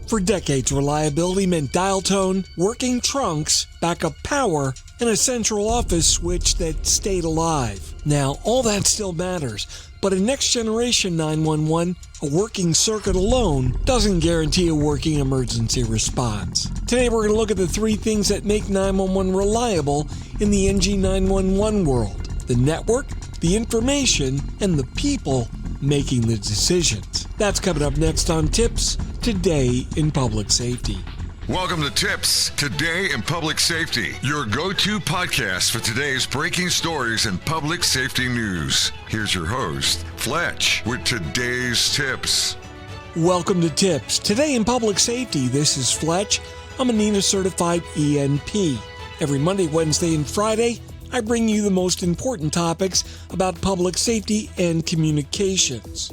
For decades, reliability meant dial tone, working trunks, backup power, and a central office switch that stayed alive. Now, all that still matters, but in next generation 911, a working circuit alone doesn't guarantee a working emergency response. Today we're going to look at the 3 things that make 911 reliable in the NG911 world: the network, the information, and the people making the decisions. That's coming up next on TiPS, Today in Public Safety. Welcome to TiPS, Today in Public Safety, your go-to podcast for today's breaking stories in public safety news. Here's your host, Fletch, with today's tips. Welcome to TiPS, Today in Public Safety. This is Fletch. I'm a NENA-certified ENP. Every Monday, Wednesday, and Friday, I bring you the most important topics about public safety and communications.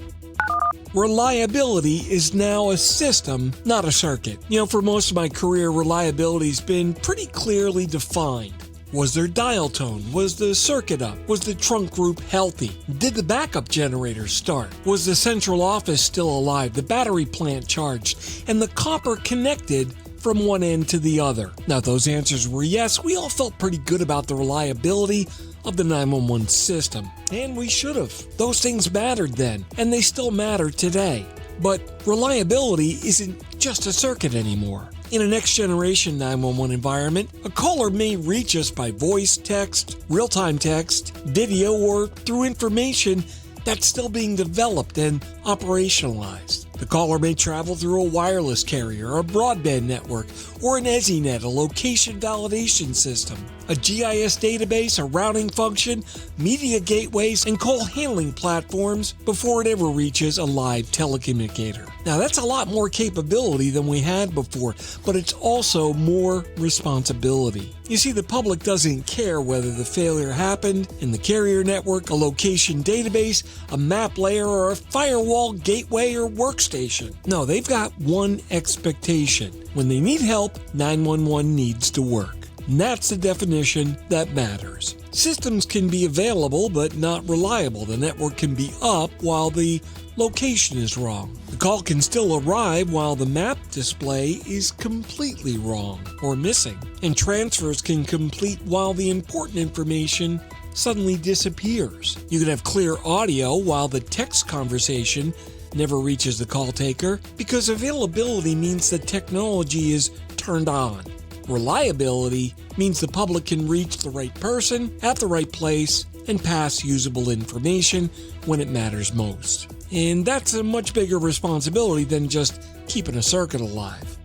Reliability is now a system, not a circuit. For most of my career, reliability's been pretty clearly defined. Was there dial tone? Was the circuit up? Was the trunk group healthy? Did the backup generator start? Was the central office still alive? The battery plant charged? And the copper connected from one end to the other? Now, if those answers were yes, we all felt pretty good about the reliability of the 911 system. And we should have. Those things mattered then, and they still matter today. But reliability isn't just a circuit anymore. In a next-generation 911 environment, a caller may reach us by voice, text, real-time text, video, or through information that's still being developed and operationalized. The caller may travel through a wireless carrier, a broadband network, or an EZNet, a location validation system, a GIS database, a routing function, media gateways, and call handling platforms before it ever reaches a live telecommunicator. Now, that's a lot more capability than we had before, but it's also more responsibility. You see, the public doesn't care whether the failure happened in the carrier network, a location database, a map layer, or a firewall, gateway, or workstation. No, they've got one expectation. When they need help, 911 needs to work. And that's the definition that matters. Systems can be available but not reliable. The network can be up while the location is wrong. The call can still arrive while the map display is completely wrong or missing. And transfers can complete while the important information suddenly disappears. You can have clear audio while the text conversation never reaches the call taker, because availability means the technology is turned on. Reliability means the public can reach the right person at the right place and pass usable information when it matters most. And that's a much bigger responsibility than just keeping a circuit alive.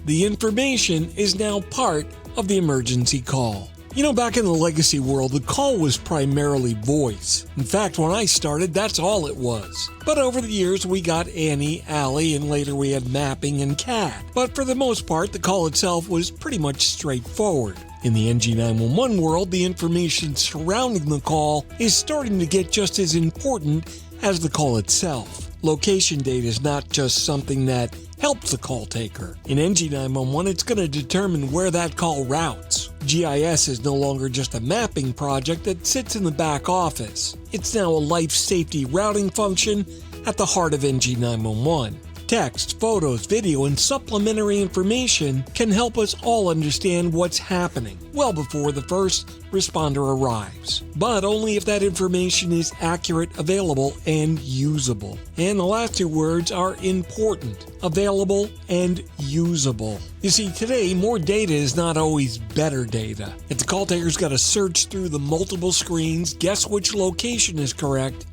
The information is now part of the emergency call. Back in the legacy world, the call was primarily voice. In fact, when I started, that's all it was. But over the years, we got Annie, Allie, and later we had mapping and CAD. But for the most part, the call itself was pretty much straightforward. In the NG911 world, the information surrounding the call is starting to get just as important as the call itself. Location data is not just something that helps the call taker. In NG911, it's going to determine where that call routes. GIS is no longer just a mapping project that sits in the back office. It's now a life safety routing function at the heart of NG911. Text, photos, video, and supplementary information can help us all understand what's happening well before the first responder arrives. But only if that information is accurate, available, and usable. And the last 2 words are important: available and usable. You see, today, more data is not always better data. If the call taker's got to search through the multiple screens, guess which location is correct,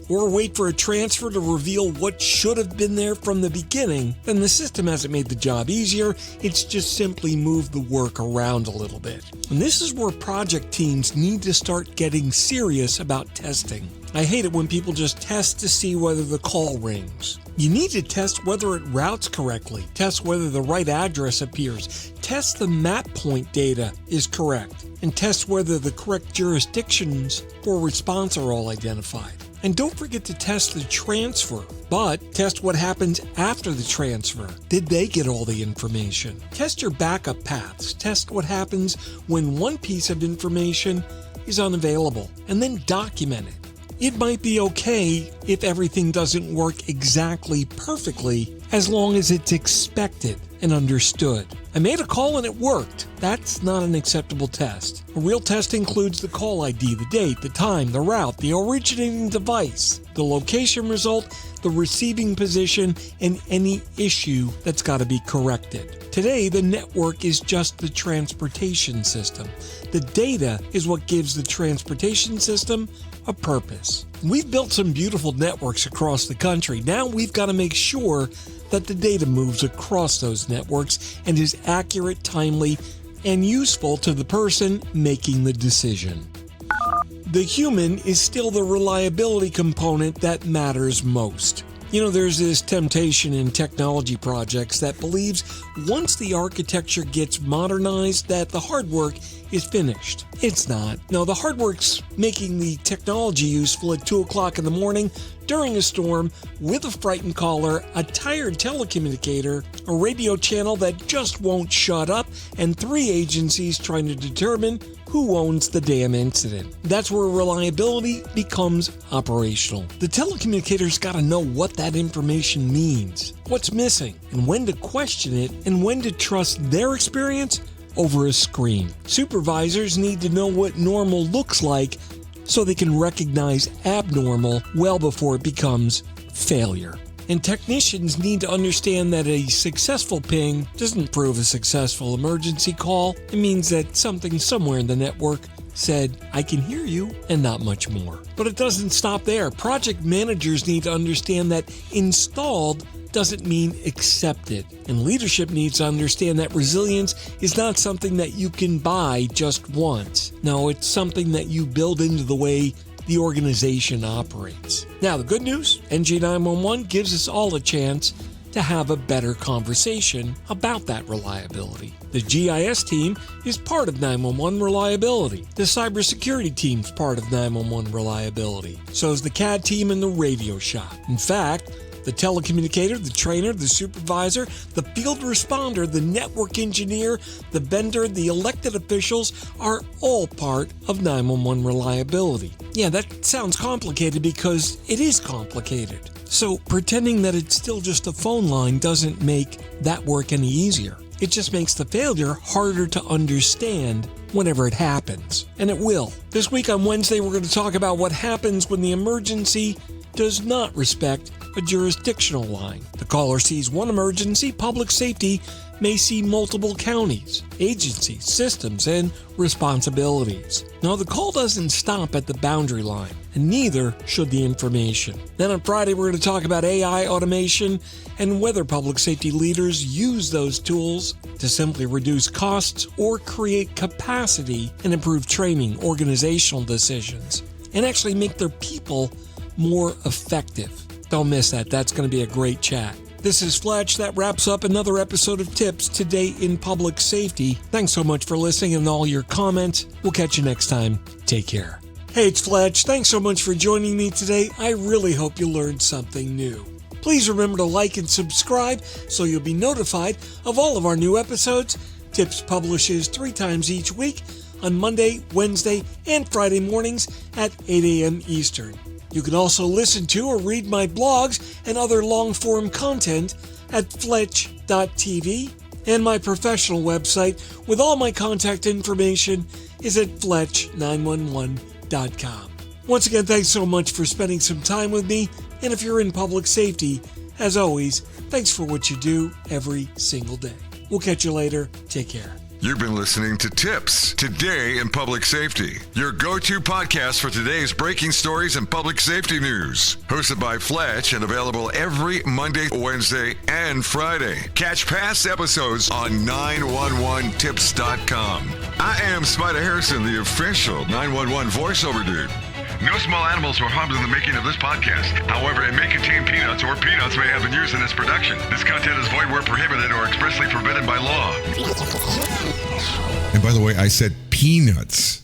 or wait for a transfer to reveal what should have been there from the beginning, then the system hasn't made the job easier, it's just simply moved the work around a little bit. And this is where project teams need to start getting serious about testing. I hate it when people just test to see whether the call rings. You need to test whether it routes correctly, test whether the right address appears, test the map point data is correct, and test whether the correct jurisdictions for response are all identified. And don't forget to test the transfer, but test what happens after the transfer. Did they get all the information? Test your backup paths. Test what happens when one piece of information is unavailable, and then document it. it might be okay if everything doesn't work exactly perfectly as long as it's expected and understood. I made a call and it worked. That's not an acceptable test. A real test includes the call ID, the date, the time, the route, the originating device, the location result, the receiving position, and any issue that's got to be corrected. Today, the network is just the transportation system. The data is what gives the transportation system a purpose. We've built some beautiful networks across the country. Now we've got to make sure that the data moves across those networks and is accurate, timely, and useful to the person making the decision. The human is still the reliability component that matters most. You know, there's this temptation in technology projects that believes once the architecture gets modernized that the hard work is finished. It's not. No, the hard work's making the technology useful at 2 o'clock in the morning during a storm with a frightened caller, a tired telecommunicator, a radio channel that just won't shut up, and 3 agencies trying to determine who owns the damn incident. That's where reliability becomes operational. The telecommunicator's got to know what that information means, what's missing, and when to question it, and when to trust their experience over a screen. Supervisors need to know what normal looks like so they can recognize abnormal well before it becomes failure. And technicians need to understand that a successful ping doesn't prove a successful emergency call. It means that something somewhere in the network said, "I can hear you," and not much more. But it doesn't stop there. Project managers need to understand that installed doesn't mean accepted. And leadership needs to understand that resilience is not something that you can buy just once. No, it's something that you build into the way the organization operates. Now, the good news, NG911 gives us all a chance to have a better conversation about that reliability. The GIS team is part of 911 reliability. The cybersecurity team's part of 911 reliability. So is the CAD team and the radio shop. In fact, the telecommunicator, the trainer, the supervisor, the field responder, the network engineer, the vendor, the elected officials are all part of 911 reliability. Yeah, that sounds complicated because it is complicated. So pretending that it's still just a phone line doesn't make that work any easier. It just makes the failure harder to understand whenever it happens. And it will. This week on Wednesday, we're going to talk about what happens when the emergency does not respect a jurisdictional line. The caller sees one emergency. Public safety may see multiple counties, agencies, systems, and responsibilities. Now, the call doesn't stop at the boundary line, and neither should the information. Then on Friday, we're going to talk about AI automation and whether public safety leaders use those tools to simply reduce costs or create capacity and improve training, organizational decisions, and actually make their people more effective. Don't miss that. That's going to be a great chat. This is Fletch. That wraps up another episode of TiPS Today in Public Safety. Thanks so much for listening and all your comments. We'll catch you next time. Take care. Hey, it's Fletch. Thanks so much for joining me today. I really hope you learned something new. Please remember to like and subscribe so you'll be notified of all of our new episodes. TiPS publishes 3 times each week on Monday, Wednesday, and Friday mornings at 8 a.m. Eastern. You can also listen to or read my blogs and other long-form content at fletch.tv, and my professional website with all my contact information is at fletch911.com. Once again, thanks so much for spending some time with me, and if you're in public safety, as always, thanks for what you do every single day. We'll catch you later. Take care. You've been listening to TiPS Today in Public Safety, your go-to podcast for today's breaking stories and public safety news. Hosted by Fletch and available every Monday, Wednesday, and Friday. Catch past episodes on 911tips.com. I am Spider Harrison, the official 911 voiceover dude. No small animals were harmed in the making of this podcast. However, it may contain peanuts, or peanuts may have been used in its production. This content is void where prohibited or expressly forbidden by law. And by the way, I said peanuts.